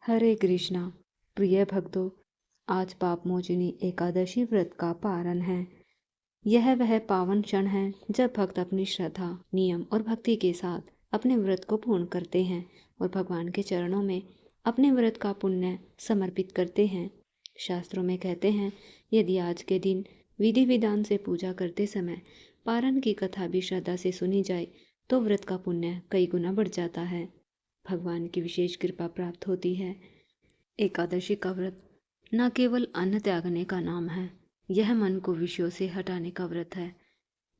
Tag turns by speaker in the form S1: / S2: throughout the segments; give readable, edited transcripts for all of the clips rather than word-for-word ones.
S1: हरे कृष्णा। प्रिय भक्तों, आज पाप मोचिनी एकादशी व्रत का पारण है। यह वह पावन क्षण है जब भक्त अपनी श्रद्धा, नियम और भक्ति के साथ अपने व्रत को पूर्ण करते हैं और भगवान के चरणों में अपने व्रत का पुण्य समर्पित करते हैं। शास्त्रों में कहते हैं, यदि आज के दिन विधि विधान से पूजा करते समय पारण की कथा भी श्रद्धा से सुनी जाए तो व्रत का पुण्य कई गुना बढ़ जाता है। भगवान की विशेष कृपा प्राप्त होती है। एकादशी का व्रत न केवल अन्न त्यागने का नाम है, यह मन को विषयों से हटाने का व्रत है।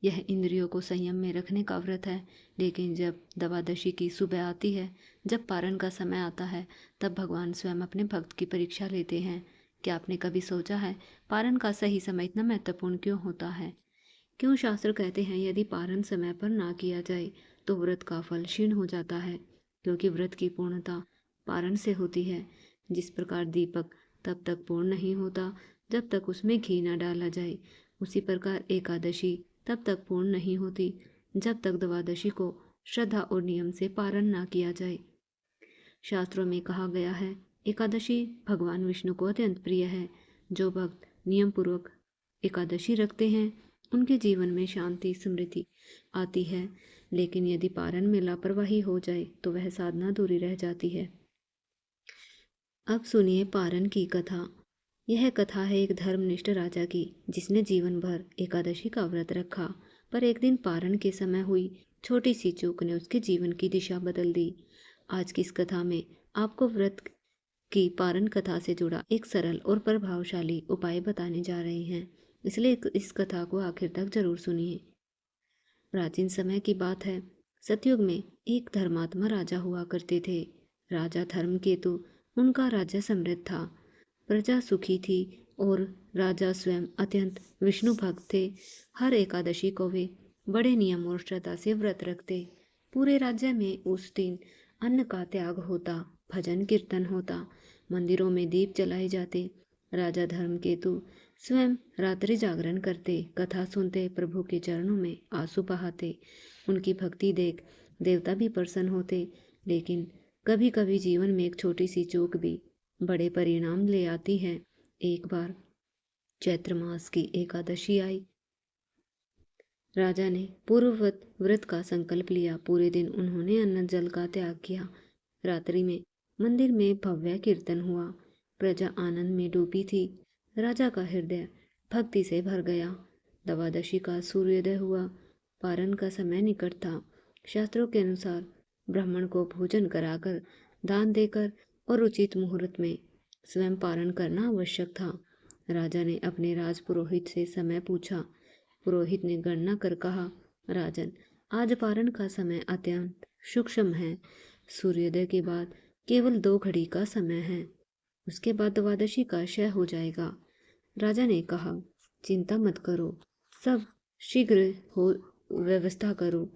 S1: यह इंद्रियों को संयम में रखने का व्रत है। लेकिन जब द्वादशी की सुबह आती है, जब पारण का समय आता है, तब भगवान स्वयं अपने भक्त की परीक्षा लेते हैं। क्या आपने कभी सोचा है, पारण का सही समय इतना महत्वपूर्ण क्यों होता है? क्यों शास्त्र कहते हैं यदि पारण समय पर ना किया जाए तो व्रत का फल क्षीण हो जाता है? क्योंकि व्रत की पूर्णता पारण से होती है। जिस प्रकार दीपक तब तक पूर्ण नहीं होता जब तक उसमें घी न डाला जाए, उसी प्रकार एकादशी तब तक पूर्ण नहीं होती जब तक द्वादशी को श्रद्धा और नियम से पारण ना किया जाए। शास्त्रों में कहा गया है, एकादशी भगवान विष्णु को अत्यंत प्रिय है। जो भक्त नियम पूर्वक एकादशी रखते हैं उनके जीवन में शांति समृद्धि आती है। लेकिन यदि पारण में लापरवाही हो जाए तो वह साधना अधूरी रह जाती है। अब सुनिए पारण की कथा। यह कथा है एक धर्मनिष्ठ राजा की, जिसने जीवन भर एकादशी का व्रत रखा, पर एक दिन पारण के समय हुई छोटी सी चूक ने उसके जीवन की दिशा बदल दी। आज की इस कथा में आपको व्रत की पारण कथा से जुड़ा एक सरल और प्रभावशाली उपाय बताने जा रहे हैं, इसलिए इस कथा को आखिर तक जरूर सुनिए। प्राचीन समय की बात है। सतयुग में एक धर्मात्मा राजा हुआ करते थे। राजा धर्मकेतु। उनका राज्य समृद्ध था, प्रजा सुखी थी और राजा स्वयं अत्यंत विष्णु भक्त थे। हर एकादशी को वे बड़े नियम और श्रद्धा से व्रत रखते। पूरे राज्य में उस दिन अन्न का त्याग होता, भजन कीर्तन होता, मंदिरों में दीप जलाए जाते। राजा धर्मकेतु स्वयं रात्रि जागरण करते, कथा सुनते, प्रभु के चरणों में आंसू बहाते। उनकी भक्ति देख देवता भी प्रसन्न होते। लेकिन कभी कभी जीवन में एक छोटी सी चूक भी बड़े परिणाम ले आती है। एक बार चैत्र मास की एकादशी आई। राजा ने पूर्ववत व्रत का संकल्प लिया। पूरे दिन उन्होंने अन्न जल का त्याग किया। रात्रि में मंदिर में भव्य कीर्तन हुआ। प्रजा आनंद में डूबी थी। राजा का हृदय भक्ति से भर गया। द्वादशी का सूर्योदय हुआ। पारण का समय निकट था। शास्त्रों के अनुसार ब्राह्मण को भोजन कराकर, दान देकर और उचित मुहूर्त में स्वयं पारण करना आवश्यक था। राजा ने अपने राजपुरोहित से समय पूछा। पुरोहित ने गणना कर कहा, राजन, आज पारण का समय अत्यंत सूक्ष्म है। सूर्योदय के बाद केवल 2 घड़ी का समय है। उसके बाद द्वादशी का क्षय हो जाएगा। राजा ने कहा, चिंता मत करो, सब शीघ्र हो व्यवस्था करो।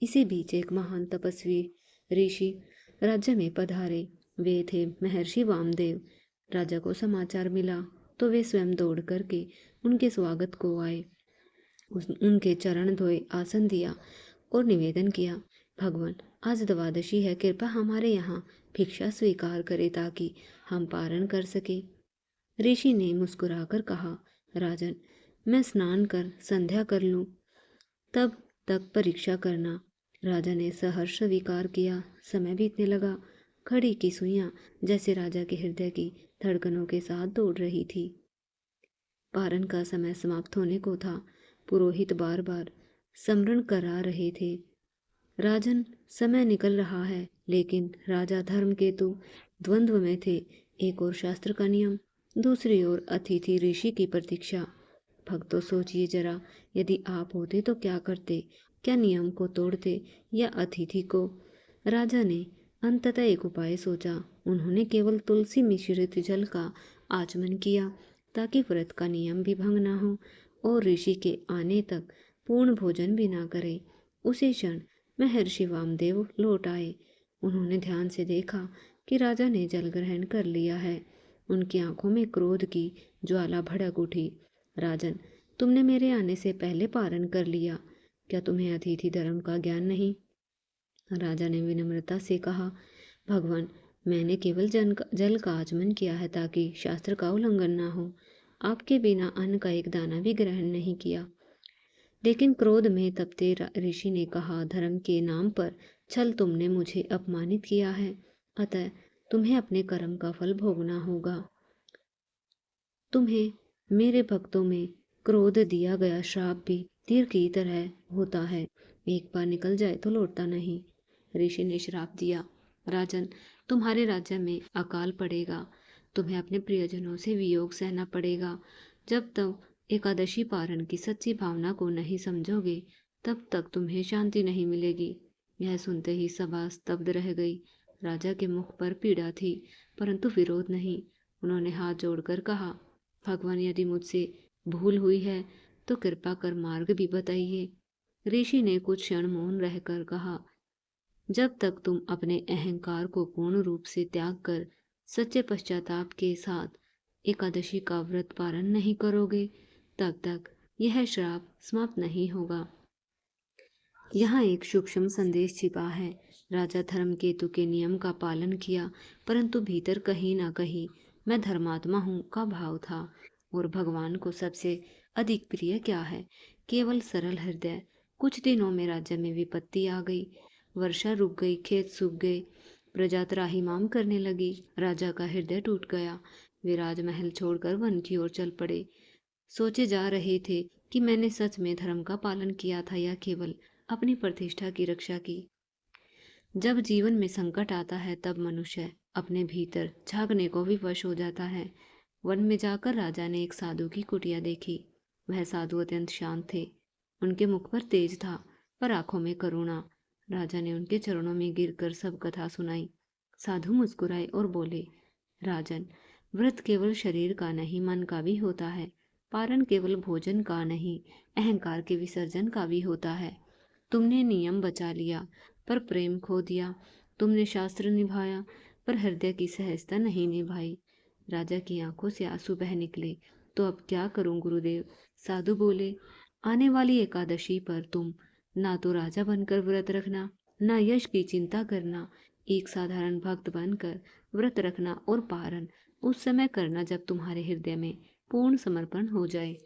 S1: इसी बीच एक महान तपस्वी ऋषि राज्य में पधारे। वे थे महर्षि वामदेव। राजा को समाचार मिला तो वे स्वयं दौड़ करके उनके स्वागत को आए। उनके चरण धोए, आसन दिया और निवेदन किया, भगवान, आज द्वादशी है, कृपया हमारे यहाँ भिक्षा स्वीकार करें ताकि हम पारण कर सके। ऋषि ने मुस्कुराकर कहा, राजन, मैं स्नान कर संध्या कर लूं, तब तक परीक्षा करना। राजा ने सहर्ष स्वीकार किया। समय बीतने लगा। घड़ी की सुइयां जैसे राजा के हृदय की धड़कनों के साथ दौड़ रही थी। पारण का समय समाप्त होने को था। पुरोहित बार बार स्मरण करा रहे थे, राजन, समय निकल रहा है। लेकिन राजा धर्मकेतु द्वंद्व में थे। एक और शास्त्र का नियम, दूसरी ओर अतिथि ऋषि की प्रतीक्षा। भक्तों, सोचिए जरा, यदि आप होते तो क्या करते? क्या नियम को तोड़ते या अतिथि को? राजा ने अंततः एक उपाय सोचा। उन्होंने केवल तुलसी मिश्रित जल का आचमन किया ताकि व्रत का नियम भी भंग ना हो और ऋषि के आने तक पूर्ण भोजन भी ना करे। उसी क्षण महर्षि वामदेव लौट आए। उन्होंने ध्यान से देखा कि राजा ने जल ग्रहण कर लिया है। उनकी आंखों में क्रोध की ज्वाला भड़क उठी। राजन, तुमने मेरे आने से पहले पारण कर लिया, क्या तुम्हें अतिथि धर्म का ज्ञान नहीं? राजा ने विनम्रता से कहा, भगवान, मैंने केवल जल का आचमन किया है ताकि शास्त्र का उल्लंघन ना हो। आपके बिना अन्न का एक दाना भी ग्रहण नहीं किया। लेकिन क्रोध में तपते ऋषि ने कहा, धर्म के नाम पर छल तुमने मुझे अपमानित किया है, अतः तुम्हें अपने कर्म का फल भोगना होगा। तुम्हें मेरे भक्तों में क्रोध दिया गया श्राप भी तीर की तरह होता है, एक बार निकल जाए तो लौटता नहीं। ऋषि ने श्राप दिया, राजन, तुम्हारे राज्य में अकाल पड़ेगा, तुम्हें अपने प्रियजनों से वियोग सहना पड़ेगा। जब तक एकादशी पारण की सच्ची भावना को नहीं समझोगे तब तक तुम्हें शांति नहीं मिलेगी। यह सुनते ही सभा स्तब्ध रह गई। राजा के मुख पर पीड़ा थी परंतु विरोध नहीं। उन्होंने हाथ जोड़कर कहा, भगवान, यदि मुझसे भूल हुई है तो कृपा कर मार्ग भी बताइए। ऋषि ने कुछ क्षण मौन रहकर कहा, जब तक तुम अपने अहंकार को पूर्ण रूप से त्याग कर सच्चे पश्चाताप के साथ एकादशी का व्रत पारण नहीं करोगे तब तक यह श्राप समाप्त नहीं होगा। यहाँ एक सूक्ष्म संदेश छिपा है। राजा धर्मकेतु के नियम का पालन किया परंतु भीतर कहीं ना कहीं मैं धर्मात्मा हूँ का भाव था। और भगवान को सबसे अधिक प्रिय क्या है? केवल सरल हृदय। कुछ दिनों में राज्य में विपत्ति आ गई। वर्षा रुक गई, खेत सूख गए, प्रजा त्राहिमाम करने लगी। राजा का हृदय टूट गया। वे राजमहल छोड़कर वन की ओर चल पड़े। सोचे जा रहे थे कि मैंने सच में धर्म का पालन किया था या केवल अपनी प्रतिष्ठा की रक्षा की। जब जीवन में संकट आता है तब मनुष्य अपने भीतर झांकने को विवश हो जाता है। वन में जाकर राजा ने एक साधु की कुटिया देखी। वह साधु अत्यंत शांत थे। उनके मुख पर तेज था पर आंखों में करुणा। राजा ने उनके चरणों में गिरकर सब कथा सुनाई। साधु मुस्कुराए और बोले, राजन, व्रत केवल शरीर का नहीं मन का भी होता है। पारण केवल भोजन का नहीं अहंकार के विसर्जन का भी होता है। तुमने नियम बचा लिया पर प्रेम खो दिया। तुमने शास्त्र निभाया पर हृदय की सहजता नहीं निभाई। राजा की आंखों से आंसू बह निकले। तो अब क्या करूं गुरुदेव? साधु बोले, आने वाली एकादशी पर तुम ना तो राजा बनकर व्रत रखना, ना यश की चिंता करना। एक साधारण भक्त बनकर व्रत रखना और पारण उस समय करना जब तुम्हारे हृदय में पूर्ण समर्पण हो जाए,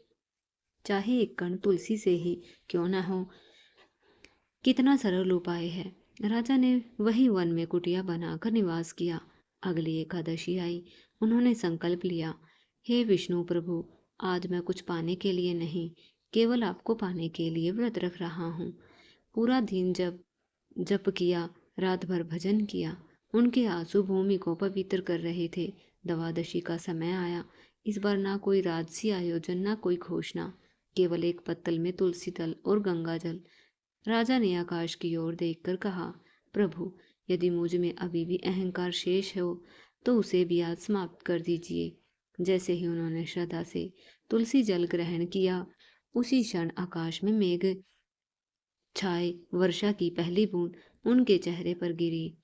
S1: चाहे एक कण तुलसी से ही क्यों ना हो। कितना सरल उपाय है। राजा ने वही वन में कुटिया बनाकर निवास किया। अगली एकादशी आई। उन्होंने संकल्प लिया, हे विष्णु प्रभु, आज मैं कुछ पाने के लिए नहीं, केवल आपको पाने के लिए व्रत रख रहा हूँ। पूरा दिन जप किया, रात भर भजन किया। उनके आंसू भूमि को पवित्र कर रहे थे। द्वादशी का समय आया। इस बार ना कोई राजसी आयोजन, ना कोई घोषणा, केवल एक पत्तल में तुलसी दल और गंगा जल। राजा ने आकाश की ओर देखकर कहा, प्रभु, यदि मुझ में अभी भी अहंकार शेष हो तो उसे भी आज समाप्त कर दीजिए। जैसे ही उन्होंने श्रद्धा से तुलसी जल ग्रहण किया, उसी क्षण आकाश में मेघ छाए। वर्षा की पहली बूंद उनके चेहरे पर गिरी।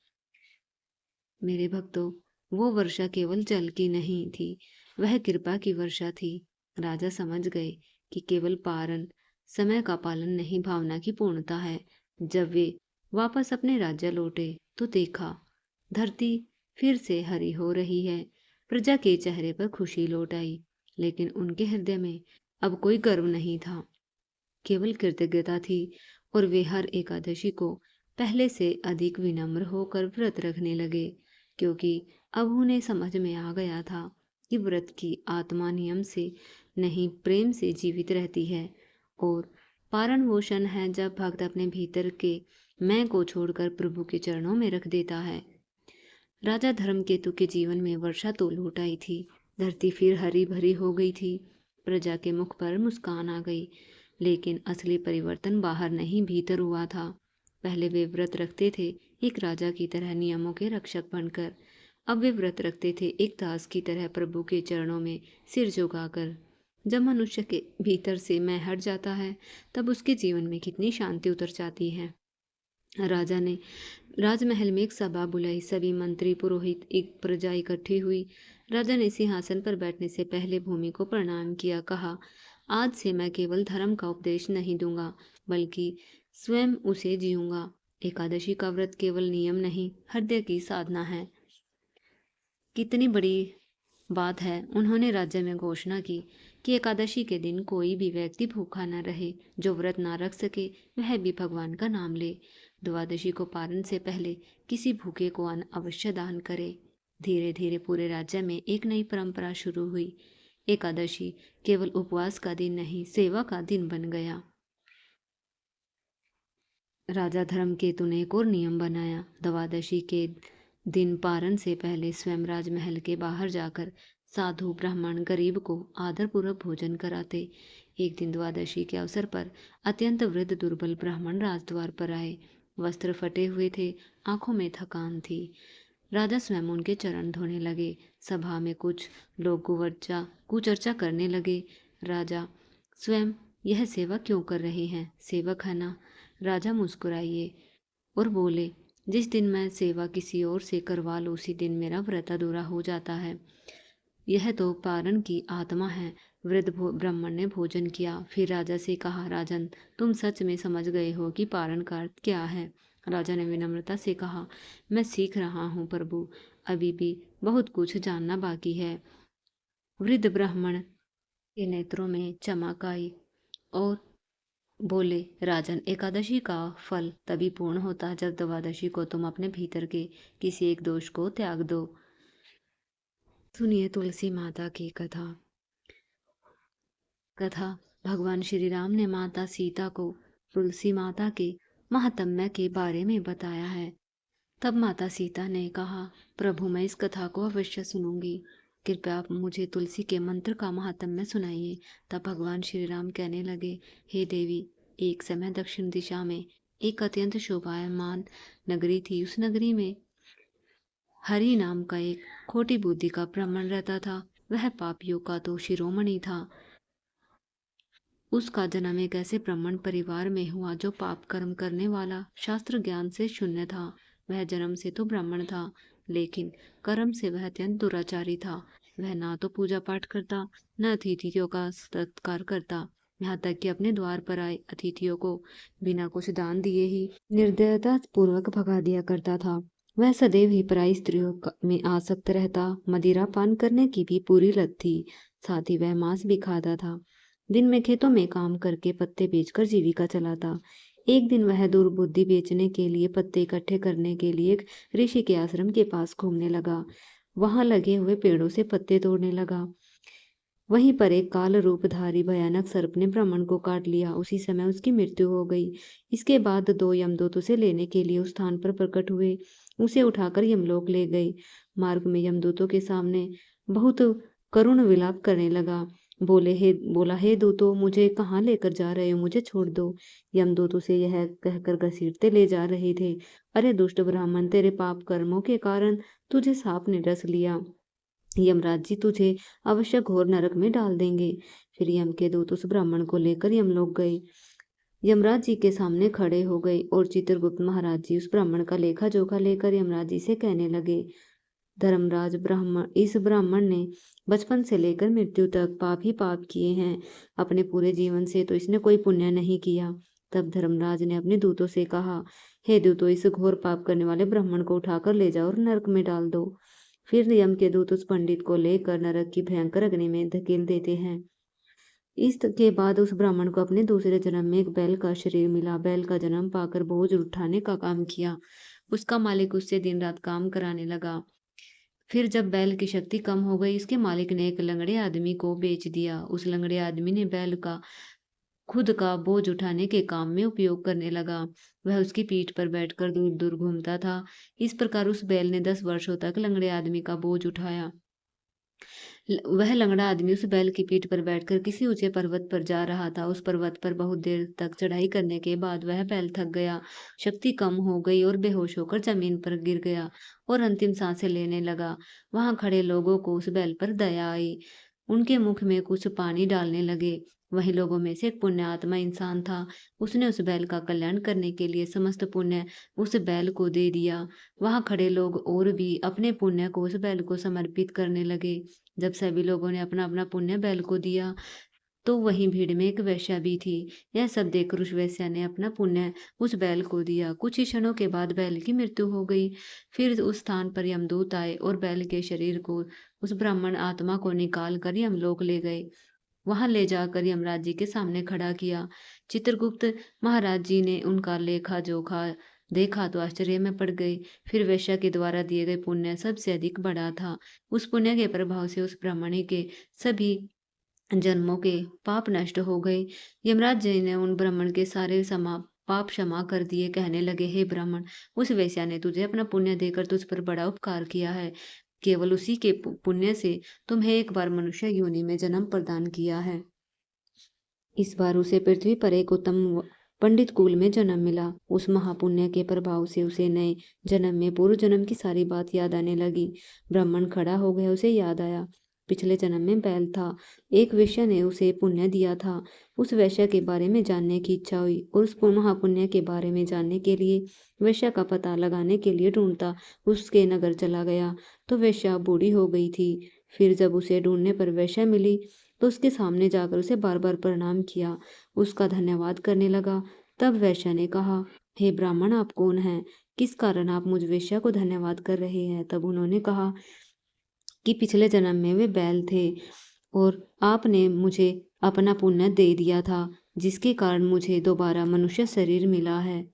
S1: मेरे भक्तों, वो वर्षा केवल जल की नहीं थी, वह कृपा की वर्षा थी। राजा समझ गए कि केवल पारण समय का पालन नहीं, भावना की पूर्णता है। जब वे वापस अपने राज्य लौटे तो देखा धरती फिर से हरी हो रही है। प्रजा के चेहरे पर खुशी लौट आई, लेकिन उनके हृदय में अब कोई गर्व नहीं था, केवल कृतज्ञता थी। और वे हर एकादशी को पहले से अधिक विनम्र होकर व्रत रखने लगे, क्योंकि अब उन्हें समझ में आ गया था कि व्रत की आत्मा नियम से नहीं, प्रेम से जीवित रहती है। और पारण वो क्षण है जब भक्त अपने भीतर के मैं को छोड़कर प्रभु के चरणों में रख देता है। राजा धर्मकेतु के जीवन में वर्षा तो लौट आई थी। धरती फिर हरी भरी हो गई थी। प्रजा के मुख पर मुस्कान आ गई। लेकिन असली परिवर्तन बाहर नहीं, भीतर हुआ था। पहले वे व्रत रखते थे एक राजा की तरह, नियमों के रक्षक बनकर। अब वे व्रत रखते थे एक दास की तरह, प्रभु के चरणों में सिर झुकाकर। जब मनुष्य के भीतर से मैं हट जाता है तब उसके जीवन में कितनी शांति उतर जाती है। राजा ने राजमहल में एक सभा बुलाई। सभी मंत्री, पुरोहित, एक प्रजा इकट्ठी हुई। राजा ने सिंहासन पर बैठने से पहले भूमि को प्रणाम किया। कहा, आज से मैं केवल धर्म का उपदेश नहीं दूंगा बल्कि स्वयं उसे जीऊंगा। एकादशी का व्रत केवल नियम नहीं, हृदय की साधना है। कितनी बड़ी बात है। उन्होंने राज्य में घोषणा की कि एकादशी के दिन कोई भी व्यक्ति भूखा न रहे। जो व्रत ना रख सके वह भी भगवान का नाम ले। द्वादशी को पारण से पहले किसी भूखे को अन्न अवश्य दान करे। धीरे धीरे पूरे राज्य में एक नई परंपरा शुरू हुई। एकादशी केवल उपवास का दिन नहीं, सेवा का दिन बन गया। राजा धर्मकेतु ने एक और नियम बनाया। द्वादशी के दिन पारण से पहले स्वयं राजमहल के बाहर जाकर साधु ब्राह्मण गरीब को आदरपूर्वक भोजन कराते। एक दिन द्वादशी के अवसर पर अत्यंत वृद्ध दुर्बल ब्राह्मण राजद्वार पर आए। वस्त्र फटे हुए थे, आंखों में थकान थी। राजा स्वयं उनके चरण धोने लगे। सभा में कुछ लोग कुचर्चा करने लगे। राजा स्वयं यह सेवा क्यों कर रहे हैं? सेवक है ना? राजा मुस्कुराइए और बोले, जिस दिन मैं सेवा किसी और से करवा लूँ उसी दिन मेरा व्रत अधूरा हो जाता है। यह तो पारण की आत्मा है। वृद्ध ब्राह्मण ने भोजन किया। फिर राजा से कहा, राजन, तुम सच में समझ गए हो कि पारण का अर्थ क्या है? राजा ने विनम्रता से कहा, मैं सीख रहा हूँ प्रभु, अभी भी बहुत कुछ जानना बाकी है। वृद्ध ब्राह्मण के नेत्रों में चमक आई और बोले, राजन, एकादशी का फल तभी पूर्ण होता जब द्वादशी को तुम अपने भीतर के किसी एक दोष को त्याग दो। सुनिए तुलसी माता की कथा। भगवान श्री राम ने माता सीता को तुलसी माता के महात्म्य के बारे में बताया है। तब माता सीता ने कहा, प्रभु, मैं इस कथा को अवश्य सुनूंगी। कृपया आप मुझे तुलसी के मंत्र का महात्म्य सुनाइए। तब भगवान श्री राम कहने लगे, हे देवी, एक समय दक्षिण दिशा में एक अत्यंत शोभायमान नगरी थी। उस नगरी में हरि नाम का एक खोटी बुद्धि का ब्राह्मण रहता था। वह पापियों का तो शिरोमणि था। उसका जन्म एक ऐसे ब्राह्मण परिवार में हुआ जो पाप कर्म करने वाला, शास्त्र ज्ञान से शून्य था। वह जन्म से तो ब्राह्मण था, लेकिन कर्म से वह अत्यंत दुराचारी था। वह ना तो पूजा पाठ करता, न अतिथियों का सत्कार करता, यहाँ तक कि अपने द्वार पर आए अतिथियों को बिना कुछ दान दिए ही निर्दयता पूर्वक भगा दिया करता था। वह सदैव ही पराई स्त्रियों में आसक्त रहता। मदिरा पान करने की भी पूरी लत थी। साथ ही वह मांस भी खाता था। दिन में खेतों में काम करके पत्ते बेचकर जीविका चलाता। एक दिन वह दुर्बुद्धि बेचने के लिए पत्ते इकट्ठे करने के लिए एक ऋषि के आश्रम के पास घूमने लगा। वहां लगे हुए पेड़ों से पत्ते तोड़ने लगा। वहीं पर एक काल रूपधारी भयानक सर्प ने ब्राह्मण को काट लिया। उसी समय उसकी मृत्यु हो गई। इसके बाद 2 यमदूत उसे लेने के लिए उस स्थान पर प्रकट हुए। उसे उठाकर यमलोक ले गए। मार्ग में यमदूतों के सामने बहुत करुण विलाप करने लगा। बोला, हे दूतों, मुझे कहाँ लेकर जा रहे हो? मुझे छोड़ दो। यमदूत उसे यह कहकर घसीटते ले जा रहे थे, अरे दुष्ट ब्राह्मण, तेरे पाप कर्मों के कारण तुझे सांप ने डस लिया। यमराज जी तुझे अवश्य घोर नरक में डाल देंगे। फिर यम के दूत उस ब्राह्मण को लेकर यमलोक गए। यमराज जी के सामने खड़े हो गए और चित्रगुप्त महाराज जी उस ब्राह्मण का लेखा जोखा लेकर यमराज जी से कहने लगे, धर्मराज, इस ब्राह्मण ने बचपन से लेकर मृत्यु तक पाप ही पाप किए हैं। अपने पूरे जीवन से तो इसने कोई पुण्य नहीं किया। तब धर्मराज ने अपने दूतों से कहा, हे दूतों, इस घोर पाप करने वाले ब्राह्मण को उठाकर ले जाओ और नरक में डाल दो। फिर यम के दूत उस पंडित को लेकर नरक की भयंकर अग्नि में धकेल देते हैं। इसके बाद उस ब्राह्मण को अपने दूसरे जन्म में एक बैल का शरीर मिला। बैल का जन्म पाकर बोझ उठाने का काम किया। उसका मालिक उससे दिन रात काम कराने लगा। फिर जब बैल की शक्ति कम हो गई, उसके मालिक ने एक लंगड़े आदमी को बेच दिया। उस लंगड़े आदमी ने बैल का खुद का बोझ उठाने के काम में उपयोग करने लगा। वह उसकी पीठ पर बैठकर दूर दूर घूमता था। इस प्रकार उस बैल ने 10 वर्षों तक लंगड़े आदमी का बोझ उठाया। वह लंगड़ा आदमी उस बैल की पीठ पर बैठकर किसी ऊंचे पर्वत पर जा रहा था। उस पर्वत पर बहुत देर तक चढ़ाई करने के बाद वह बैल थक गया, शक्ति कम हो गई और बेहोश होकर जमीन पर गिर गया और अंतिम सांसें लेने लगा। वहां खड़े लोगों को उस बैल पर दया आई। उनके मुख में कुछ पानी डालने लगे। वहीं लोगों में से एक पुण्य आत्मा इंसान था। उसने उस बैल का कल्याण करने के लिए समस्त पुण्य उस बैल को दे दिया। वहां खड़े लोग और भी अपने पुण्य को उस बैल को समर्पित करने लगे। जब सभी लोगों ने अपना अपना पुण्य बैल को दिया, तो वहीं भीड़ में एक वेश्या भी थी। यह सब देखकर उस वेश्या ने अपना पुण्य उस बैल को दिया। कुछ ही क्षणों के बाद बैल की मृत्यु हो गई। फिर उस स्थान पर यमदूत आए और बैल के शरीर को, उस ब्राह्मण आत्मा को निकाल कर यमलोक ले गए। वहां ले जाकर यमराज जी के सामने खड़ा किया। चित्रगुप्त महाराज जी ने उनका लेखा जोखा देखा तो आश्चर्य में पड़ गए। फिर वेश्या के द्वारा दिए गए पुण्य सबसे अधिक बड़ा था। उस पुण्य के प्रभाव से उस ब्राह्मणी के सभी जन्मों के पाप नष्ट हो गए। यमराज जी ने उन ब्राह्मण के सारे पाप क्षमा कर दिए। कहने लगे, हे ब्राह्मण, उस वेश्या ने तुझे अपना पुण्य देकर तुझ पर बड़ा उपकार किया है। केवल उसी के पुण्य से तुम्हें एक बार मनुष्य योनि में जन्म प्रदान किया है। इस बार उसे पृथ्वी पर एक उत्तम पंडित कुल में जन्म मिला। उस महापुण्य के प्रभाव से उसे नए जन्म में पूर्व जन्म की सारी बात याद आने लगी। ब्राह्मण खड़ा हो गया, उसे याद आया पिछले जन्म में बैल था। एक वेश्या ने उसे पुण्य दिया था। उस वेश्या के बारे में जानने की इच्छा हुई और उस महापुण्य के बारे में जानने के लिए वेश्या का पता लगाने के लिए ढूंढता उसके नगर चला गया। तो वेश्या बूढ़ी हो गई थी। फिर जब उसे ढूंढने पर वेश्या मिली तो उसके सामने जाकर उसे बार बार प्रणाम किया, उसका धन्यवाद करने लगा। तब वेश्या ने कहा, हे ब्राह्मण, आप कौन हैं? किस कारण आप मुझ वेश्या को धन्यवाद कर रहे हैं? तब उन्होंने कहा कि पिछले जन्म में वे बैल थे और आपने मुझे अपना पुण्य दे दिया था, जिसके कारण मुझे दोबारा मनुष्य शरीर मिला है।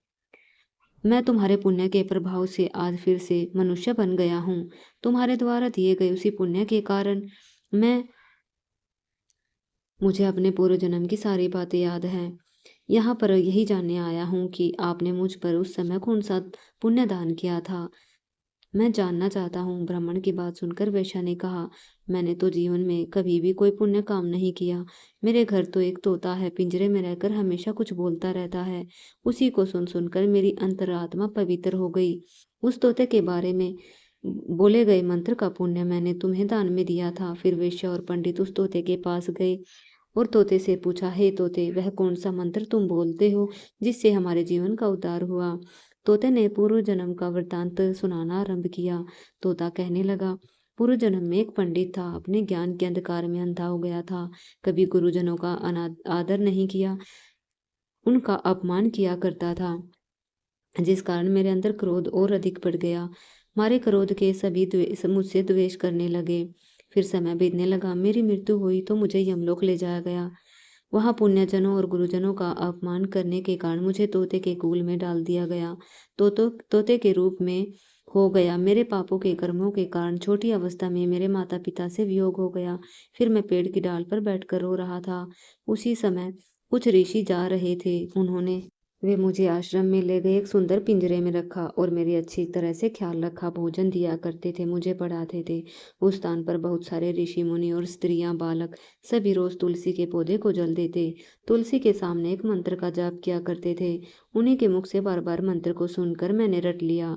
S1: मैं तुम्हारे पुण्य के प्रभाव से आज फिर से मनुष्य बन गया हूँ। तुम्हारे द्वारा दिए गए उसी पुण्य के कारण मुझे अपने पूर्व जन्म की सारी बातें याद हैं। यहाँ पर यही जानने आया हूँ कि आपने मुझ पर उस समय कौन सा पुण्य दान किया था। मैं जानना चाहता हूँ। ब्राह्मण की बात सुनकर वेश्या ने कहा, मैंने तो जीवन में कभी भी कोई पुण्य काम नहीं किया। मेरे घर तो एक तोता है, पिंजरे में रहकर हमेशा कुछ बोलता रहता है। उसी को सुन सुनकर मेरी अंतरात्मा पवित्र हो गई। उस तोते के बारे में बोले गए मंत्र का पुण्य मैंने तुम्हें दान में दिया था। फिर वेश्या और पंडित उस तोते के पास गए और तोते से पूछा, हे तोते, वह कौन सा मंत्र तुम बोलते हो जिससे हमारे जीवन का उद्धार हुआ? तोते ने पूर्व जन्म का वृतांत सुनाना आरंभ किया। तोता कहने लगा, पूर्व जन्म में एक पंडित था, अपने ज्ञान के अंधकार में अंधा हो गया था। कभी गुरुजनों का आदर नहीं किया, उनका अपमान किया करता था, जिस कारण मेरे अंदर क्रोध और अधिक बढ़ गया। मारे क्रोध के सभी मुझसे द्वेष करने लगे। फिर समय बीतने लगा, मेरी मृत्यु हुई तो मुझे यमलोक ले जाया गया। वहां पुण्यजनों और गुरुजनों का अपमान करने के कारण मुझे तोते के कूल में डाल दिया गया। तोते के रूप में हो गया। मेरे पापों के कर्मों के कारण छोटी अवस्था में मेरे माता पिता से वियोग हो गया। फिर मैं पेड़ की डाल पर बैठकर रो रहा था। उसी समय कुछ ऋषि जा रहे थे। वे मुझे आश्रम में ले गए, एक सुंदर पिंजरे में रखा और मेरी अच्छी तरह से ख्याल रखा। भोजन दिया करते थे, मुझे पढ़ाते थे। उस स्थान पर बहुत सारे ऋषि मुनि और स्त्रियां, बालक सभी रोज तुलसी के पौधे को जल देते, तुलसी के सामने एक मंत्र का जाप किया करते थे। उन्हीं के मुख से बार बार मंत्र को सुनकर मैंने रट लिया।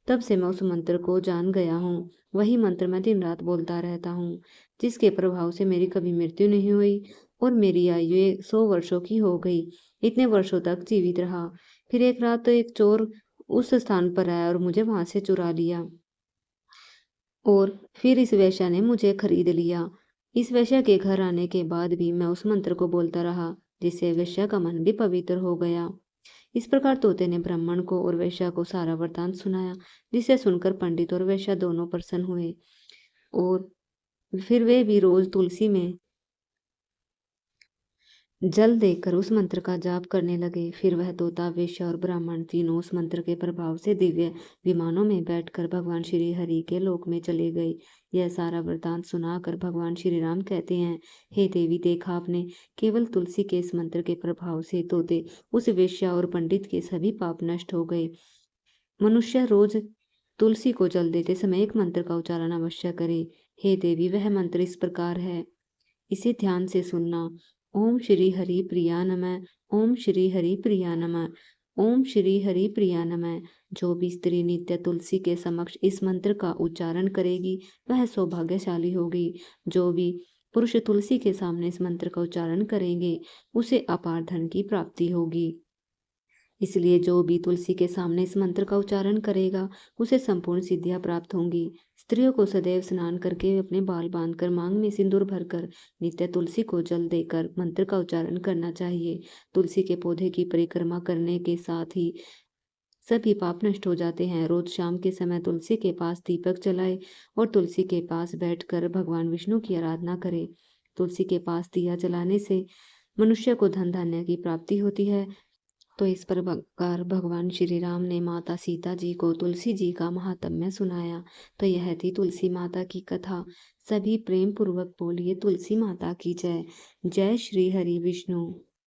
S1: तब से मैं उस मंत्र को जान गया हूँ। वही मंत्र मैं दिन रात बोलता रहता हूँ, जिसके प्रभाव से मेरी कभी मृत्यु नहीं हुई और मेरी आयु 100 वर्षों की हो गई। इतने वर्षों तक जीवित रहा। फिर एक रात तो एक चोर उस स्थान पर आया और मुझे वहां से चुरा लिया और फिर इस वेश्या ने मुझे खरीद लिया। इस वेश्या के घर आने के बाद भी मैं उस मंत्र को बोलता रहा, जिससे वेश्या का मन भी पवित्र हो गया। इस प्रकार तोते ने ब्राह्मण को और वेश्या को सारा वृतांत सुनाया, जिसे सुनकर पंडित और वेश्या दोनों प्रसन्न हुए और फिर वे भी रोज तुलसी में जल देकर उस मंत्र का जाप करने लगे। फिर वह तोता, वेश्या और ब्राह्मण तीनों उस मंत्र के प्रभाव से दिव्य विमानों में बैठकर भगवान श्री हरि के लोक में चले गए। यह सारा वृतांत सुनाकर भगवान श्री राम कहते हैं, हे देवी, देखा आपने, केवल तुलसी के इस मंत्र के प्रभाव से तोते, उस वेश्या और पंडित के सभी पाप नष्ट हो गए। मनुष्य रोज तुलसी को जल देते समय एक मंत्र का उच्चारण अवश्य करे। हे देवी, वह मंत्र इस प्रकार है, इसे ध्यान से सुनना। ओम श्री हरि प्रिया नमः, ओम श्री हरि प्रिया नमः, ओम श्री हरि प्रिया नमः। जो भी स्त्री नित्य तुलसी के समक्ष इस मंत्र का उच्चारण करेगी वह सौभाग्यशाली होगी। जो भी पुरुष तुलसी के सामने इस मंत्र का उच्चारण करेंगे उसे अपार धन की प्राप्ति होगी। इसलिए जो भी तुलसी के सामने इस मंत्र का उच्चारण करेगा उसे संपूर्ण सिद्धियां प्राप्त होंगी। स्त्रियों को सदैव स्नान करके अपने बाल बांधकर मांग में सिंदूर भरकर नित्य तुलसी को जल देकर मंत्र का उच्चारण करना चाहिए। तुलसी के पौधे की परिक्रमा करने के साथ ही सभी पाप नष्ट हो जाते हैं। रोज शाम के समय तुलसी के पास दीपक जलाए और तुलसी के पास बैठकर भगवान विष्णु की आराधना करे। तुलसी के पास दिया जलाने से मनुष्य को धन धान्य की प्राप्ति होती है। तो इस प्रकार भगवान श्री राम ने माता सीता जी को तुलसी जी का महात्म्य सुनाया। तो यह थी तुलसी माता की कथा। सभी प्रेम पूर्वक बोलिए तुलसी माता की जय। जय श्री हरि विष्णु।